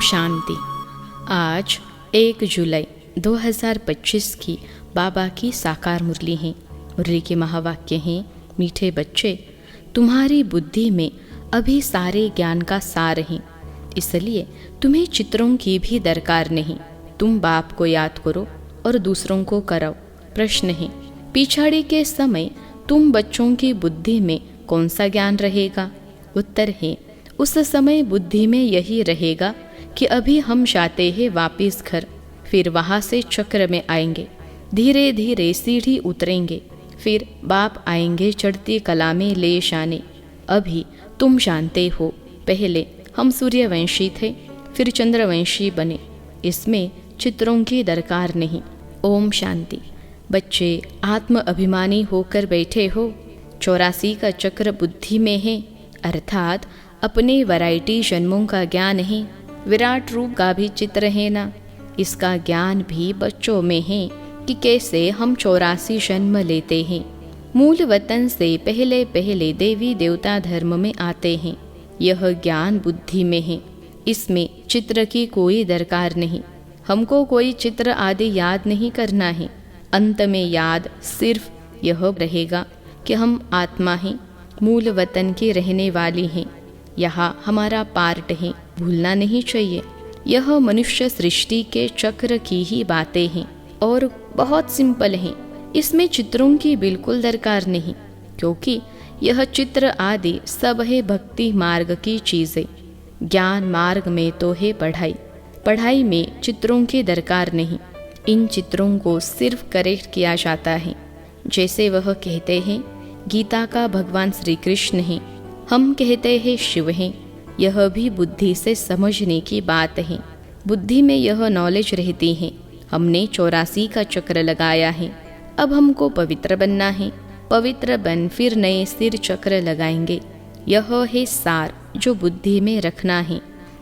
शांति। आज 1 जुलाई 2025 की बाबा की साकार मुरली है। मुरली के महावाक्य हैं, मीठे बच्चे, तुम्हारी बुद्धि में अभी सारे ज्ञान का सार है, इसलिए तुम्हें चित्रों की भी दरकार नहीं। तुम बाप को याद करो और दूसरों को कराओ। प्रश्न है, पिछाड़ी के समय तुम बच्चों की बुद्धि में कौन सा ज्ञान रहेगा? उत्तर है, उस समय बुद्धि में यही रहेगा कि अभी हम जाते हैं वापिस घर, फिर वहाँ से चक्र में आएंगे, धीरे धीरे सीढ़ी उतरेंगे, फिर बाप आएंगे चढ़ती कला में ले जाने। अभी तुम जानते हो, पहले हम सूर्यवंशी थे, फिर चंद्रवंशी बने। इसमें चित्रों की दरकार नहीं। ओम शांति। बच्चे आत्म अभिमानी होकर बैठे हो। 84 का चक्र बुद्धि में है, अर्थात अपने वैरायटी जन्मों का ज्ञान है। विराट रूप का भी चित्र है ना, इसका ज्ञान भी बच्चों में है कि कैसे हम 84 जन्म लेते हैं। मूल वतन से पहले पहले देवी देवता धर्म में आते हैं। यह ज्ञान बुद्धि में है, इसमें चित्र की कोई दरकार नहीं। हमको कोई चित्र आदि याद नहीं करना है। अंत में याद सिर्फ यह रहेगा कि हम आत्मा हैं, मूल वतन की रहने वाली हैं। यहाँ हमारा पार्ट है, भूलना नहीं चाहिए। यह मनुष्य सृष्टि के चक्र की ही बातें हैं और बहुत सिंपल हैं। इसमें चित्रों की बिल्कुल दरकार नहीं, क्योंकि यह चित्र आदि सब है भक्ति मार्ग की चीज़ें। ज्ञान मार्ग में तो है पढ़ाई, पढ़ाई में चित्रों की दरकार नहीं। इन चित्रों को सिर्फ करेक्ट किया जाता है। जैसे वह कहते हैं गीता का भगवान श्री कृष्ण है, हम कहते हैं शिव हैं। यह भी बुद्धि से समझने की बात है। बुद्धि में यह नॉलेज रहती है। हमने 84 का चक्र लगाया है, अब हमको पवित्र बनना है। पवित्र बन फिर नए सिर चक्र लगाएंगे। यह है सार जो बुद्धि में रखना है।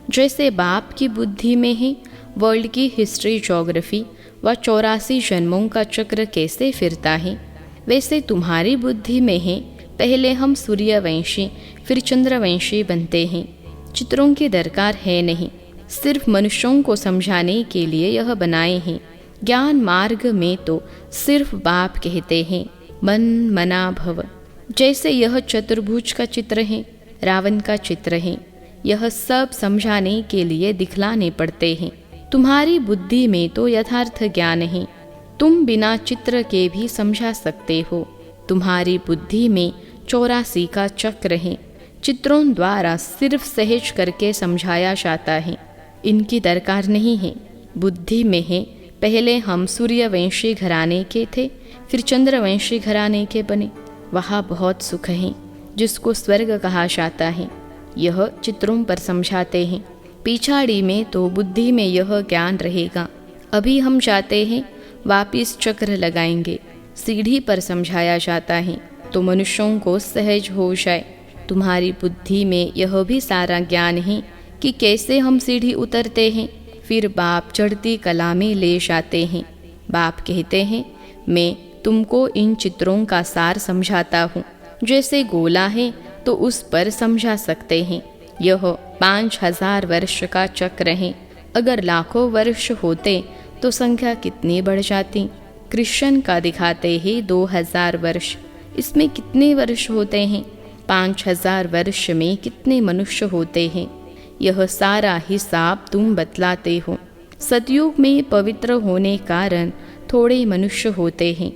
जैसे बाप की बुद्धि में है वर्ल्ड की हिस्ट्री, ज्योग्राफी व 84 जन्मों का चक्र कैसे फिरता है, वैसे तुम्हारी बुद्धि में है पहले हम सूर्यवंशी फिर चंद्रवंशी बनते हैं। चित्रों की दरकार है नहीं, सिर्फ मनुष्यों को समझाने के लिए यह बनाए हैं। ज्ञान मार्ग में तो सिर्फ बाप कहते हैं मन मना भव। जैसे यह चतुर्भुज का चित्र है, रावण का चित्र है, यह सब समझाने के लिए दिखलाने पड़ते हैं। तुम्हारी बुद्धि में तो यथार्थ ज्ञान है, तुम बिना चित्र के भी समझा सकते हो। तुम्हारी बुद्धि में 84 का चक्र है, चित्रों द्वारा सिर्फ सहज करके समझाया जाता है। इनकी दरकार नहीं है। बुद्धि में है पहले हम सूर्यवंशी घराने के थे, फिर चंद्रवंशी घराने के बने। वहाँ बहुत सुख है, जिसको स्वर्ग कहा जाता है। यह चित्रों पर समझाते हैं। पिछाड़ी में तो बुद्धि में यह ज्ञान रहेगा। अभी हम जाते हैं वापिस चक्र लगाएंगे, सीढ़ी पर समझाया जाता है तो मनुष्यों को सहज हो जाए। तुम्हारी बुद्धि में यह भी सारा ज्ञान है कि कैसे हम सीढ़ी उतरते हैं, फिर बाप चढ़ती कला में ले जाते हैं। बाप कहते हैं मैं तुमको इन चित्रों का सार समझाता हूँ। जैसे गोला है तो उस पर समझा सकते हैं। यह 5000 वर्ष का चक्र है। अगर लाखों वर्ष होते तो संख्या कितनी बढ़ जाती। कृष्ण का दिखाते हैं 2000 वर्ष, इसमें कितने वर्ष होते हैं? 5000 वर्ष में कितने मनुष्य होते हैं? यह सारा हिसाब तुम बतलाते हो। सतयुग में पवित्र होने कारण थोड़े मनुष्य होते हैं।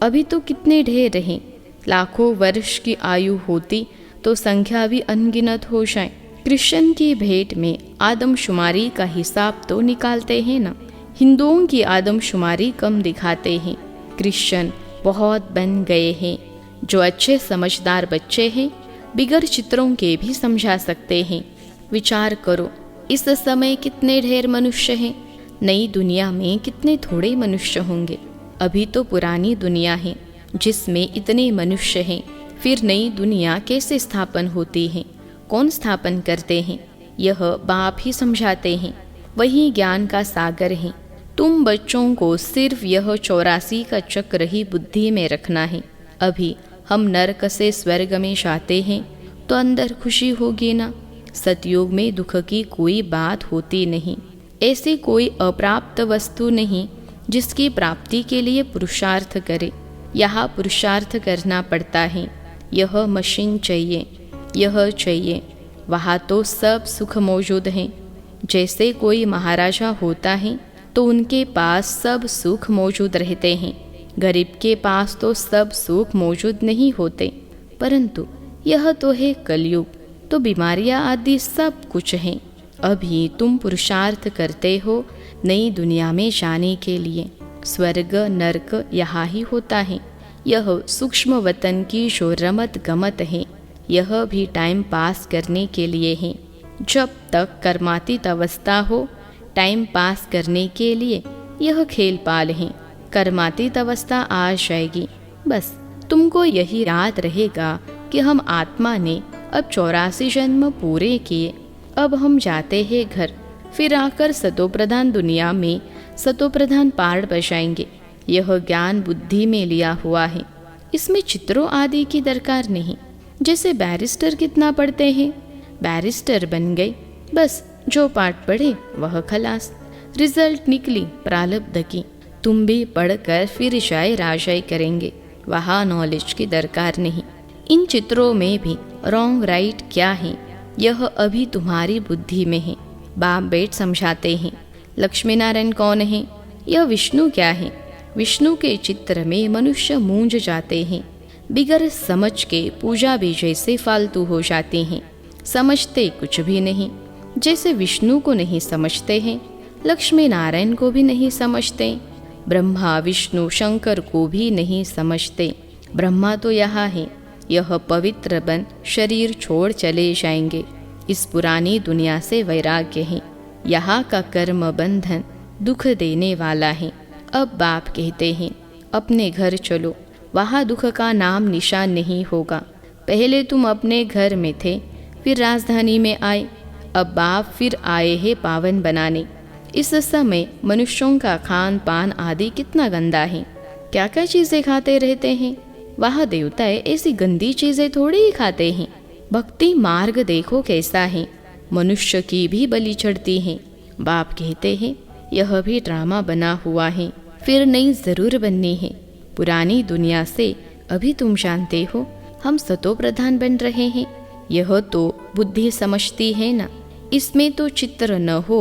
अभी तो कितने ढेर हैं। लाखों वर्ष की आयु होती तो संख्या भी अनगिनत हो जाए। कृष्ण की भेंट में आदमशुमारी का हिसाब तो निकालते हैं ना। हिंदुओं की आदमशुमारी कम दिखाते हैं। कृष्ण बहुत बन गए हैं। जो अच्छे समझदार बच्चे हैं बिगर चित्रों के भी समझा सकते हैं। विचार करो, इस समय कितने ढेर मनुष्य हैं। नई दुनिया में कितने थोड़े मनुष्य होंगे। अभी तो पुरानी दुनिया है जिसमें इतने मनुष्य हैं। फिर नई दुनिया कैसे स्थापन होती है, कौन स्थापन करते हैं? यह बाप ही समझाते हैं। वही ज्ञान का सागर है। तुम बच्चों को सिर्फ यह 84 का चक्र ही बुद्धि में रखना है। अभी हम नरक से स्वर्ग में जाते हैं तो अंदर खुशी होगी ना। सतयुग में दुख की कोई बात होती नहीं। ऐसी कोई अप्राप्त वस्तु नहीं जिसकी प्राप्ति के लिए पुरुषार्थ करे। यहाँ पुरुषार्थ करना पड़ता है। यह मशीन चाहिए, यह चाहिए, वहाँ तो सब सुख मौजूद हैं। जैसे कोई महाराजा होता है तो उनके पास सब सुख मौजूद रहते हैं। गरीब के पास तो सब सुख मौजूद नहीं होते। परंतु यह तो है कलयुग, तो बीमारियां आदि सब कुछ हैं। अभी तुम पुरुषार्थ करते हो नई दुनिया में जाने के लिए। स्वर्ग नरक यहाँ ही होता है। यह सूक्ष्म वतन की जो रमत गमत है, यह भी टाइम पास करने के लिए है। जब तक कर्मातीत अवस्था हो, टाइम पास करने के लिए यह खेल पाल है। कर्मातीत अवस्था आ जाएगी, बस तुमको यही याद रहेगा कि हम आत्मा ने अब 84 जन्म पूरे किए। अब हम जाते हैं घर, फिर आकर सतोप्रधान दुनिया में सतोप्रधान पार्ट बजाएंगे। यह ज्ञान बुद्धि में लिया हुआ है। इसमें चित्रों आदि की दरकार नहीं। जैसे बैरिस्टर कितना पढ़ते हैं, बैरिस्टर बन गए, बस जो पाठ पढ़े वह खलास। रिजल्ट निकली प्रारब्ध की। तुम भी पढ़कर फिर शाय राशाई करेंगे, वहाँ नॉलेज की दरकार नहीं। इन चित्रों में भी रॉन्ग राइट क्या है, यह अभी तुम्हारी बुद्धि में है। बाप बेट समझाते हैं। लक्ष्मी नारायण कौन है, यह विष्णु क्या है। विष्णु के चित्र में मनुष्य मूंझ जाते हैं। बिगर समझ के पूजा भी जैसे फालतू हो जाती हैं। समझते कुछ भी नहीं। जैसे विष्णु को नहीं समझते हैं, लक्ष्मी नारायण को भी नहीं समझते, ब्रह्मा विष्णु शंकर को भी नहीं समझते। ब्रह्मा तो यहाँ है, यह पवित्र बन शरीर छोड़ चले जाएंगे। इस पुरानी दुनिया से वैराग्य है। यहाँ का कर्म बंधन दुख देने वाला है। अब बाप कहते हैं अपने घर चलो, वहाँ दुख का नाम निशान नहीं होगा। पहले तुम अपने घर में थे, फिर राजधानी में आए, अब बाप फिर आए हैं पावन बनाने। इस समय मनुष्यों का खान पान आदि कितना गंदा है। क्या क्या चीज़ें खाते रहते हैं। वहाँ देवता ऐसी गंदी चीज़ें थोड़ी ही खाते हैं। भक्ति मार्ग देखो कैसा है, मनुष्य की भी बलि चढ़ती है। बाप कहते हैं यह भी ड्रामा बना हुआ है, फिर नई जरूर बननी है। पुरानी दुनिया से अभी तुम जानते हो हम सतो प्रधान बन रहे हैं। यह तो बुद्धि समझती है ना। इसमें तो चित्र न हो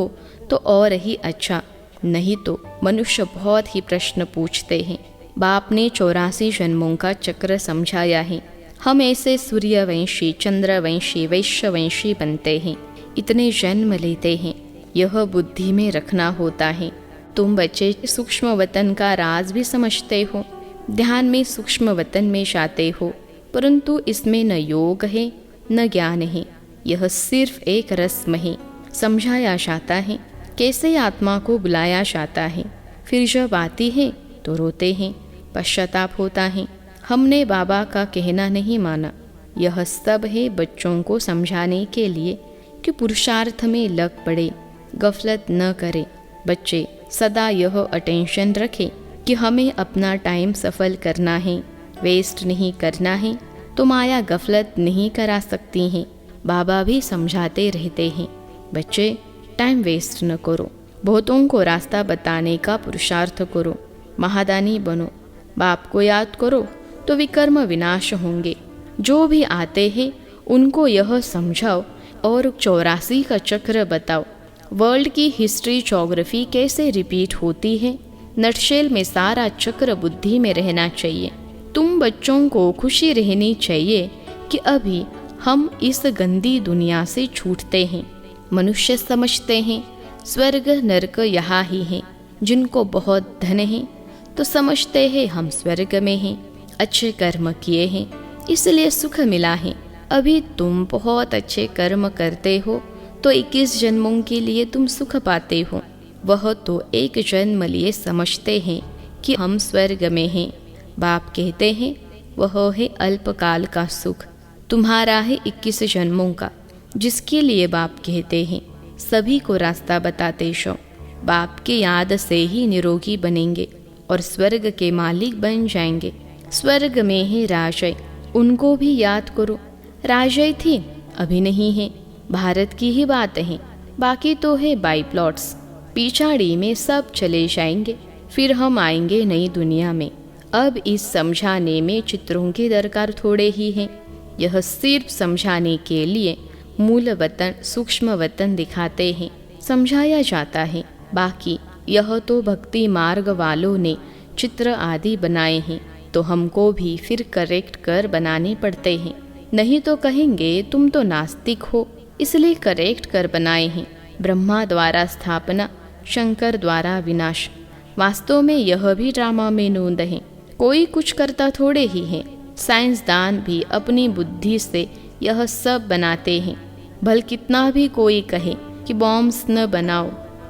तो और ही अच्छा, नहीं तो मनुष्य बहुत ही प्रश्न पूछते हैं। बाप ने 84 जन्मों का चक्र समझाया है। हम ऐसे सूर्यवंशी, चंद्रवंशी, वैश्यवंशी बनते हैं, इतने जन्म लेते हैं। यह बुद्धि में रखना होता है। तुम बच्चे सूक्ष्म वतन का राज भी समझते हो, ध्यान में सूक्ष्म वतन में जाते हो, परंतु इसमें न योग है न ज्ञान है। यह सिर्फ एक रस्म है। समझाया जाता है कैसे आत्मा को बुलाया जाता है, फिर जब आती है तो रोते हैं, पश्चाताप होता है। हमने बाबा का कहना नहीं माना। यह सब है बच्चों को समझाने के लिए कि पुरुषार्थ में लग पड़े, गफलत न करे। बच्चे सदा यह अटेंशन रखें कि हमें अपना टाइम सफल करना है, वेस्ट नहीं करना है, तो माया गफलत नहीं करा सकती हैं। बाबा भी समझाते रहते हैं बच्चे टाइम वेस्ट न करो, बहुतों को रास्ता बताने का पुरुषार्थ करो, महादानी बनो, बाप को याद करो तो विकर्म विनाश होंगे। जो भी आते हैं उनको यह समझाओ और 84 का चक्र बताओ। वर्ल्ड की हिस्ट्री ज्योग्राफी कैसे रिपीट होती है, नटशेल में सारा चक्र बुद्धि में रहना चाहिए। तुम बच्चों को खुशी रहनी चाहिए कि अभी हम इस गंदी दुनिया से छूटते हैं। मनुष्य समझते हैं स्वर्ग नरक यहाँ ही है। जिनको बहुत धन है तो समझते हैं हम स्वर्ग में हैं, अच्छे कर्म किए हैं इसलिए सुख मिला है। अभी तुम बहुत अच्छे कर्म करते हो तो 21 जन्मों के लिए तुम सुख पाते हो। वह तो एक जन्म लिए समझते हैं कि हम स्वर्ग में हैं। बाप कहते हैं वह है अल्पकाल का सुख, तुम्हारा है 21 जन्मों का, जिसके लिए बाप कहते हैं सभी को रास्ता बताते शो। बाप की याद से ही निरोगी बनेंगे और स्वर्ग के मालिक बन जाएंगे। स्वर्ग में है राजय, उनको भी याद करो। राजय थी अभी नहीं है, भारत की ही बात है, बाकी तो है बाई प्लॉट्स। पिछाड़ी में सब चले जाएंगे, फिर हम आएंगे नई दुनिया में। अब इस समझाने में चित्रों की दरकार थोड़े ही हैं। यह सिर्फ समझाने के लिए मूल वतन सूक्ष्म वतन दिखाते हैं, समझाया जाता है। बाकी यह तो भक्ति मार्ग वालों ने चित्र आदि बनाए हैं, तो हमको भी फिर करेक्ट कर बनाने पड़ते हैं। नहीं तो कहेंगे तुम तो नास्तिक हो, इसलिए करेक्ट कर बनाए हैं। ब्रह्मा द्वारा स्थापना, शंकर द्वारा विनाश। वास्तव में यह भी ड्रामा में नोंद है, कोई कुछ करता थोड़े ही है। साइंसदान भी अपनी बुद्धि से यह सब बनाते हैं। भल कितना भी कोई कहे कि बॉम्ब्स न बनाओ,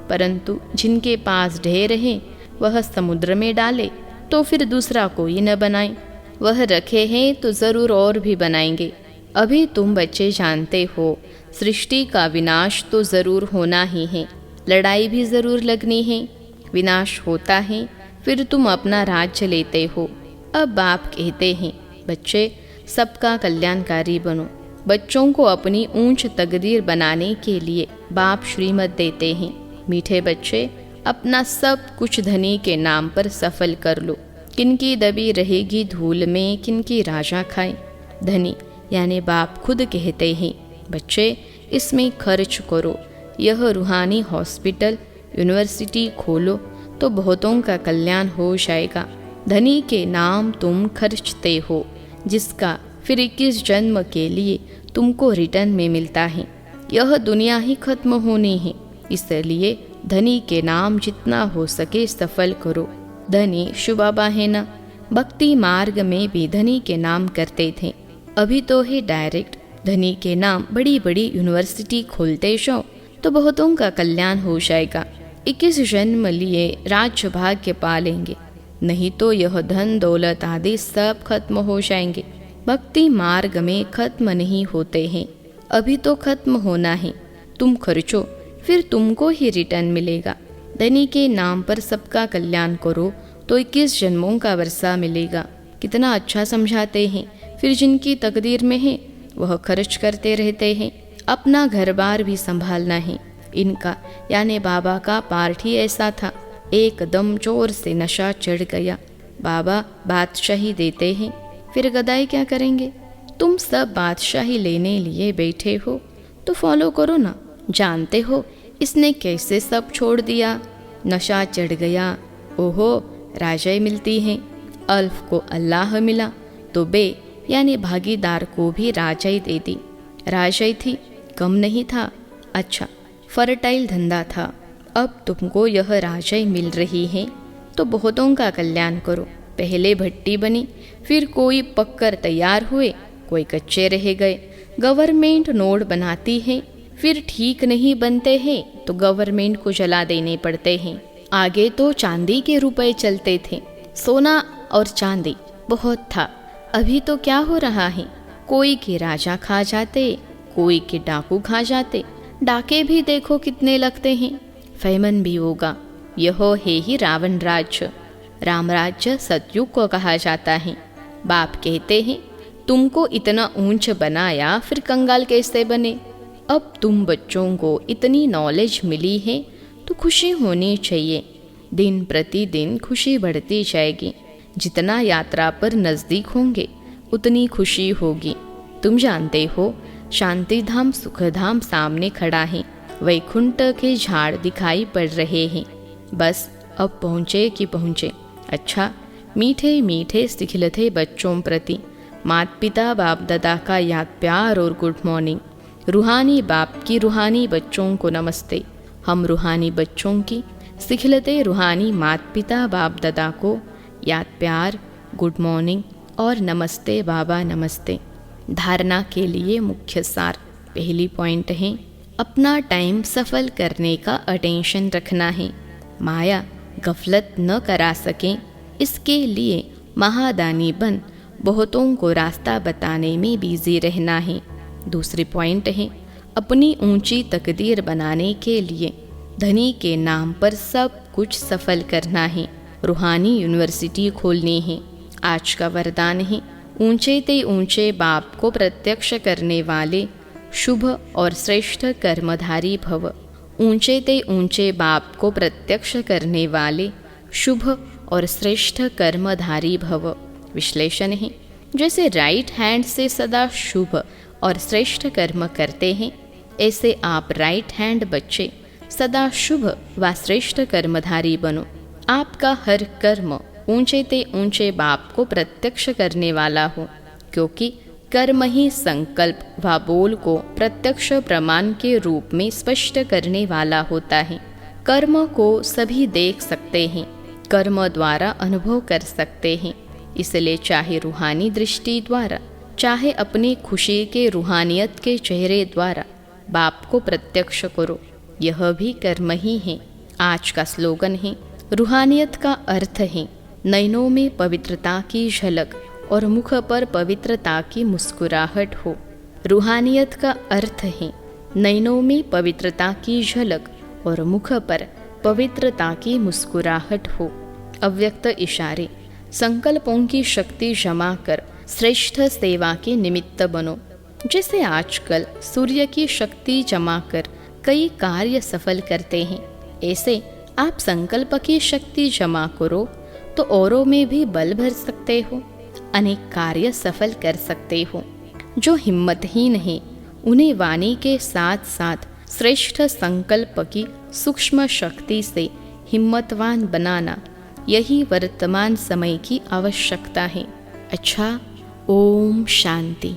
परंतु जिनके पास ढेर हैं वह समुद्र में डाले तो फिर दूसरा कोई न बनाए। वह रखे हैं तो ज़रूर और भी बनाएंगे। अभी तुम बच्चे जानते हो, सृष्टि का विनाश तो ज़रूर होना ही है, लड़ाई भी ज़रूर लगनी है। विनाश होता है, फिर तुम अपना राज्य लेते हो। अब बाप कहते हैं, बच्चे सबका कल्याणकारी बनो। बच्चों को अपनी ऊंच तकदीर बनाने के लिए बाप श्रीमत देते हैं। मीठे बच्चे, अपना सब कुछ धनी के नाम पर सफल कर लो। किनकी दबी रहेगी धूल में, किनकी राजा खाए। धनी यानी बाप खुद कहते हैं, बच्चे इसमें खर्च करो। यह रूहानी हॉस्पिटल यूनिवर्सिटी खोलो तो बहुतों का कल्याण हो जाएगा। धनी के नाम तुम खर्चते हो, जिसका फिर 21 जन्म के लिए तुमको रिटर्न में मिलता है। यह दुनिया ही खत्म होनी है, इसलिए धनी के नाम जितना हो सके सफल करो। धनी शुबाबा है ना, भक्ति मार्ग में भी धनी के नाम करते थे। अभी तो है डायरेक्ट धनी के नाम बड़ी बड़ी यूनिवर्सिटी खोलते जाओ तो बहुतों का कल्याण हो जाएगा। 21 जन्म लिए राज्य भाग्य पालेंगे, नहीं तो यह धन दौलत आदि सब खत्म हो जाएंगे। भक्ति मार्ग में खत्म नहीं होते हैं, अभी तो खत्म होना है। तुम खर्चो, फिर तुमको ही रिटर्न मिलेगा। धनी के नाम पर सबका कल्याण करो तो 21 जन्मों का वर्षा मिलेगा। कितना अच्छा समझाते हैं। फिर जिनकी तकदीर में है वह खर्च करते रहते हैं। अपना घर बार भी संभालना है। इनका यानी बाबा का पार्ट ही ऐसा था, एकदम जोर से नशा चढ़ गया। बाबा बादशाही देते हैं, फिर गदाई क्या करेंगे। तुम सब बादशाही लेने लिए बैठे हो तो फॉलो करो ना। जानते हो इसने कैसे सब छोड़ दिया। नशा चढ़ गया, ओहो राजाई मिलती है। अल्फ को अल्लाह मिला तो बे यानी भागीदार को भी राजाई दे दी। राजाई थी, कम नहीं था। अच्छा फर्टाइल धंधा था। अब तुमको यह राजाई मिल रही है तो बहुतों का कल्याण करो। पहले भट्टी बनी, फिर कोई पककर तैयार हुए, कोई कच्चे रह गए। गवर्नमेंट नोट बनाती है, फिर ठीक नहीं बनते हैं तो गवर्नमेंट को जला देने पड़ते हैं। आगे तो चांदी के रुपए चलते थे, सोना और चांदी बहुत था। अभी तो क्या हो रहा है, कोई के राजा खा जाते, कोई के डाकू खा जाते। डाके भी देखो कितने लगते हैं। फेमन भी होगा। यह है ही रावण राज्य। राम राज्य सतयुग को कहा जाता है। बाप कहते हैं, तुमको इतना ऊंच बनाया, फिर कंगाल कैसे बने। अब तुम बच्चों को इतनी नॉलेज मिली है तो खुशी होनी चाहिए। दिन प्रतिदिन खुशी बढ़ती जाएगी। जितना यात्रा पर नज़दीक होंगे उतनी खुशी होगी। तुम जानते हो, शांति धाम सुख धाम सामने खड़ा है, वैकुंठ के झाड़ दिखाई पड़ रहे हैं। बस अब पहुँचे कि पहुँचे। अच्छा मीठे मीठे सिखलते बच्चों प्रति माता पिता बाप दादा का याद प्यार और गुड मॉर्निंग। रूहानी बाप की रूहानी बच्चों को नमस्ते। हम रूहानी बच्चों की सिखलते रूहानी माता पिता बाप दादा को याद प्यार, गुड मॉर्निंग और नमस्ते बाबा नमस्ते। धारणा के लिए मुख्य सार। पहली पॉइंट है, अपना टाइम सफल करने का अटेंशन रखना है। माया गफलत न करा सकें, इसके लिए महादानी बन बहुतों को रास्ता बताने में बिजी रहना है। दूसरी पॉइंट है, अपनी ऊंची तकदीर बनाने के लिए धनी के नाम पर सब कुछ सफल करना है। रूहानी यूनिवर्सिटी खोलनी है। आज का वरदान है, ऊंचे ते ऊंचे बाप को प्रत्यक्ष करने वाले शुभ और श्रेष्ठ कर्मधारी भव। ऊंचे ते ऊंचे बाप को प्रत्यक्ष करने वाले शुभ और श्रेष्ठ कर्मधारी भव। विश्लेषण है, जैसे राइट हैंड से सदा शुभ और श्रेष्ठ कर्म करते हैं, ऐसे आप राइट हैंड बच्चे सदा शुभ व श्रेष्ठ कर्मधारी बनो। आपका हर कर्म ऊंचे ते ऊंचे बाप को प्रत्यक्ष करने वाला हो, क्योंकि कर्म ही संकल्प व बोल को प्रत्यक्ष प्रमाण के रूप में स्पष्ट करने वाला होता है। कर्म को सभी देख सकते हैं, कर्म द्वारा अनुभव कर सकते हैं। इसलिए चाहे रूहानी दृष्टि द्वारा, चाहे अपनी खुशी के रूहानियत के चेहरे द्वारा बाप को प्रत्यक्ष करो, यह भी कर्म ही है। आज का स्लोगन है, रूहानियत का अर्थ है नयनों में पवित्रता की झलक और मुख पर पवित्रता की मुस्कुराहट हो। रूहानियत का अर्थ है नयनों में पवित्रता की झलक और मुख पर पवित्रता की मुस्कुराहट हो। अव्यक्त इशारे, संकल्पों की शक्ति जमा कर श्रेष्ठ सेवा के निमित्त बनो। जैसे आजकल सूर्य की शक्ति जमा कर कई कार्य सफल करते हैं, ऐसे आप संकल्प की शक्ति जमा करो तो औरों में भी बल भर सकते हो, अनेक कार्य सफल कर सकते हो। जो हिम्मतहीन है उन्हें वाणी के साथ साथ श्रेष्ठ संकल्प की सूक्ष्म शक्ति से हिम्मतवान बनाना, यही वर्तमान समय की आवश्यकता है। अच्छा, ओम शांति।